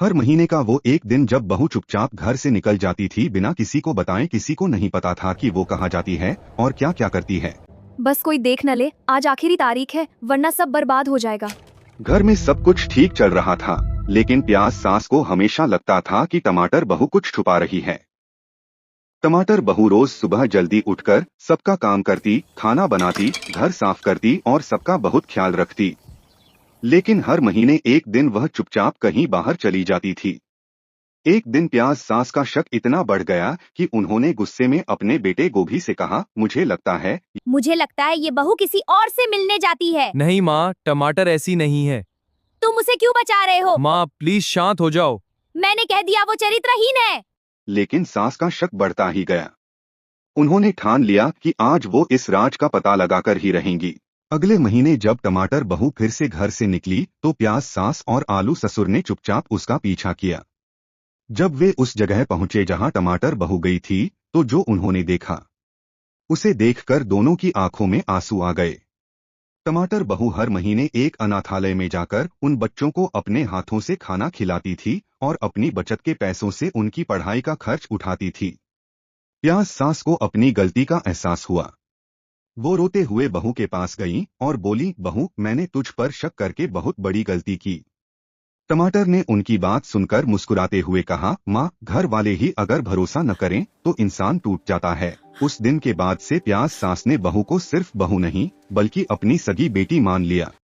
हर महीने का वो एक दिन जब बहू चुपचाप घर से निकल जाती थी बिना किसी को बताए, किसी को नहीं पता था कि वो कहाँ जाती है और क्या क्या करती है। बस कोई देख न ले, आज आखिरी तारीख है वरना सब बर्बाद हो जाएगा। घर में सब कुछ ठीक चल रहा था, लेकिन प्याज सास को हमेशा लगता था कि टमाटर बहू कुछ छुपा रही है। टमाटर बहू रोज सुबह जल्दी उठकर सबका काम करती, खाना बनाती, घर साफ करती और सबका बहुत ख्याल रखती। लेकिन हर महीने एक दिन वह चुपचाप कहीं बाहर चली जाती थी। एक दिन प्याज सास का शक इतना बढ़ गया कि उन्होंने गुस्से में अपने बेटे गोभी से कहा, मुझे लगता है ये बहू किसी और से मिलने जाती है। नहीं माँ, टमाटर ऐसी नहीं है। तुम उसे क्यों बचा रहे हो? माँ प्लीज शांत हो जाओ। मैंने कह दिया वो चरित्रहीन है। लेकिन सास का शक बढ़ता ही गया। उन्होंने ठान लिया कि आज वो इस राज का पता लगाकर ही रहेंगी। अगले महीने जब टमाटर बहू फिर से घर से निकली तो प्याज सास और आलू ससुर ने चुपचाप उसका पीछा किया। जब वे उस जगह पहुंचे जहां टमाटर बहू गई थी, तो जो उन्होंने देखा उसे देखकर दोनों की आंखों में आंसू आ गए। टमाटर बहू हर महीने एक अनाथालय में जाकर उन बच्चों को अपने हाथों से खाना खिलाती थी और अपनी बचत के पैसों से उनकी पढ़ाई का खर्च उठाती थी। प्याज सास को अपनी गलती का एहसास हुआ। वो रोते हुए बहू के पास गई और बोली, बहू, मैंने तुझ पर शक करके बहुत बड़ी गलती की। टमाटर ने उनकी बात सुनकर मुस्कुराते हुए कहा, माँ, घर वाले ही अगर भरोसा न करें तो इंसान टूट जाता है। उस दिन के बाद से प्याज सास ने बहू को सिर्फ बहू नहीं बल्कि अपनी सगी बेटी मान लिया।